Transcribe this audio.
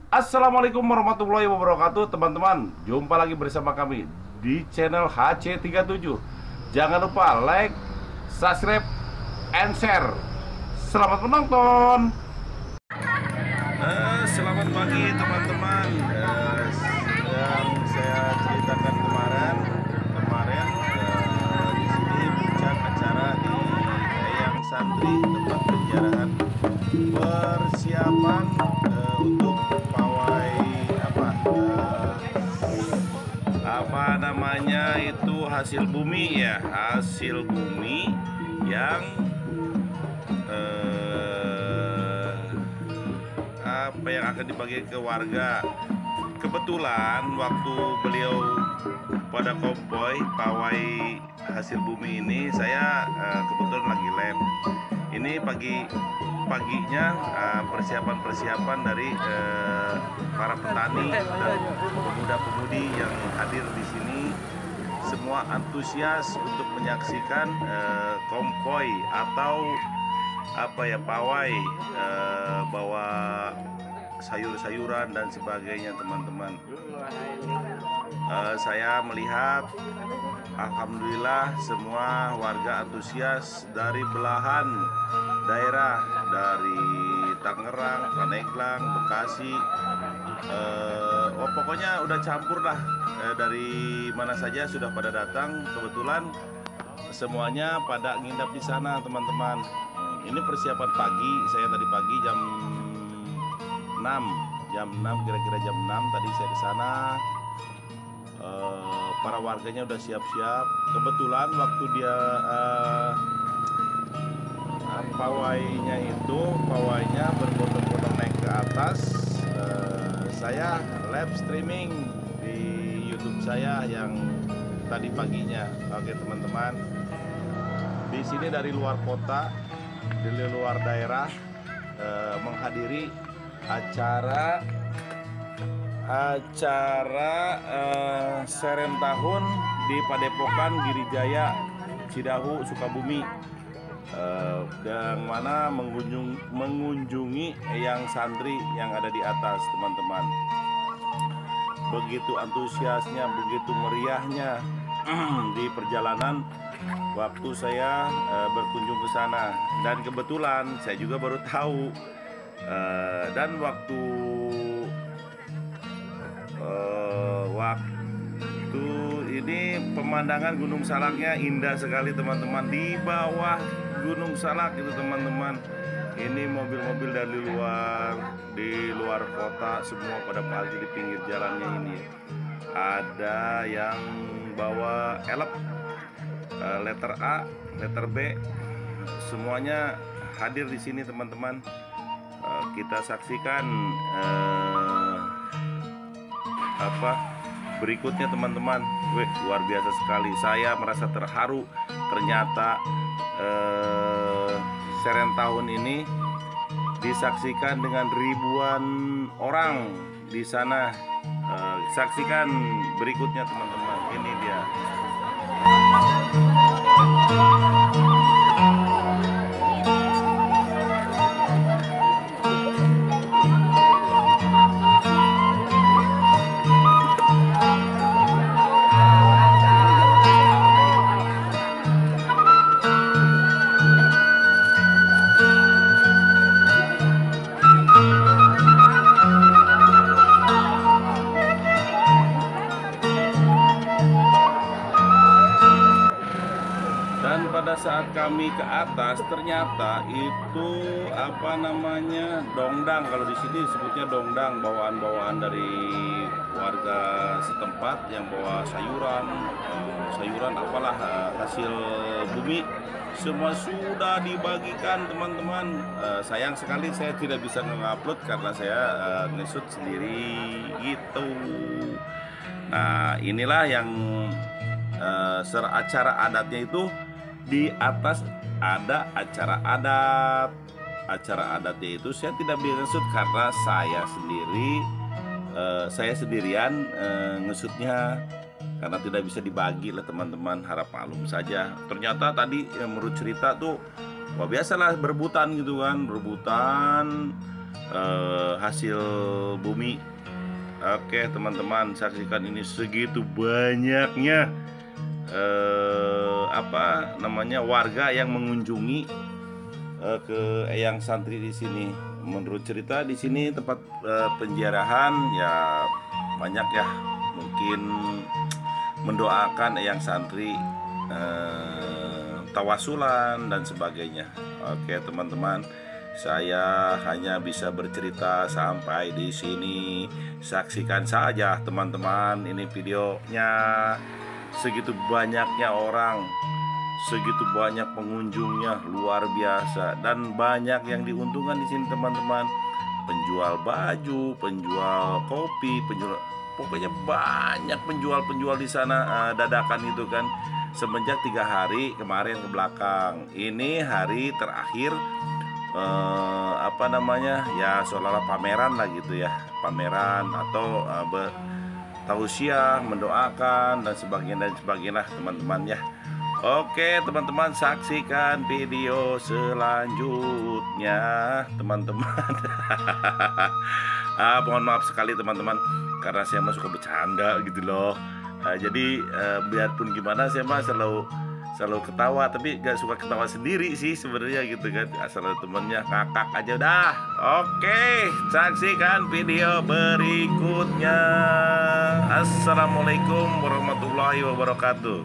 Assalamualaikum warahmatullahi wabarakatuh teman-teman. Jumpa lagi bersama kami di channel HC37. Jangan lupa like, subscribe, and share. Selamat menonton. Selamat pagi teman-teman. Yang saya ceritakan kemarin di sini puncak acara di Eyang Santri, tempat penjarahan persiapan untuk pawai apa namanya itu hasil bumi ya, hasil bumi yang apa yang akan dibagi ke warga. Kebetulan waktu beliau pada konvoy pawai hasil bumi ini, saya kebetulan lagi lab. Ini paginya persiapan dari para petani dan pemuda-pemudi yang hadir di sini, semua antusias untuk menyaksikan konvoy atau pawai bawa sayur-sayuran dan sebagainya teman-teman. Saya melihat alhamdulillah semua warga antusias dari belahan daerah, dari Tangerang, Pandeglang, Bekasi, pokoknya udah campur lah, dari mana saja sudah pada datang. Kebetulan semuanya pada nginap di sana teman-teman. Ini persiapan pagi, saya tadi pagi jam 6 kira-kira jam 6 tadi saya di sana. Para warganya udah siap-siap. Kebetulan waktu dia pawainya berbondong-bondong naik ke atas, saya live streaming di YouTube saya yang tadi paginya. Oke teman-teman, di sini dari luar kota, dari luar daerah, menghadiri acara serem tahun di Padepokan Girijaya Cidahu Sukabumi, yang mana mengunjungi Eyang Santri yang ada di atas teman-teman. Begitu antusiasnya, begitu meriahnya di perjalanan waktu saya berkunjung ke sana. Dan kebetulan saya juga baru tahu, dan waktu ini pemandangan Gunung Salaknya indah sekali teman-teman. Di bawah Gunung Salak itu teman-teman, ini mobil-mobil dari luar kota semua pada parkir di pinggir jalannya ini. Ada yang bawa elep, letter A, letter B, semuanya hadir di sini teman-teman. Kita saksikan berikutnya teman-teman. Wih, luar biasa sekali. Saya merasa terharu. Ternyata Serent tahun ini disaksikan dengan ribuan orang di sana. Saksikan berikutnya teman-teman. Ini dia. Dan pada saat kami ke atas, ternyata itu dongdang. Kalau di sini disebutnya dongdang, bawaan-bawaan dari warga setempat yang bawa sayuran hasil bumi, semua sudah dibagikan teman-teman. Sayang sekali saya tidak bisa mengupload karena saya nge-shoot sendiri gitu. Nah, inilah yang acara adatnya itu. Di atas ada acara adatnya itu saya tidak bisa nge-shoot karena saya sendirian nge-shootnya, karena tidak bisa dibagi lah teman-teman. Harap maklum saja. Ternyata tadi menurut cerita tuh, wah biasalah berebutan gitu kan, hasil bumi. Oke teman-teman, saksikan ini segitu banyaknya warga yang mengunjungi ke Eyang Santri di sini. Menurut cerita di sini tempat penziarahan ya banyak ya, mungkin mendoakan Eyang Santri, tawasulan dan sebagainya. Oke teman-teman, saya hanya bisa bercerita sampai di sini. Saksikan saja teman-teman ini videonya. Segitu banyaknya orang, segitu banyak pengunjungnya, luar biasa, dan banyak yang diuntungkan di sini teman-teman. Penjual baju, penjual kopi, pokoknya banyak penjual di sana dadakan itu kan. Semenjak 3 hari kemarin ke belakang, ini hari terakhir ya seolah-olah pameran lah gitu ya, pameran atau tausiah, mendoakan dan sebagainya lah teman-teman ya. Oke teman-teman, saksikan video selanjutnya teman-teman. Mohon maaf sekali teman-teman, karena saya mah suka bercanda gitu loh. Jadi biarpun gimana saya mah selalu ketawa, tapi gak suka ketawa sendiri sih sebenarnya gitu kan. Asal temennya ngakak aja dah. Oke, saksikan video berikutnya. Assalamualaikum warahmatullahi wabarakatuh.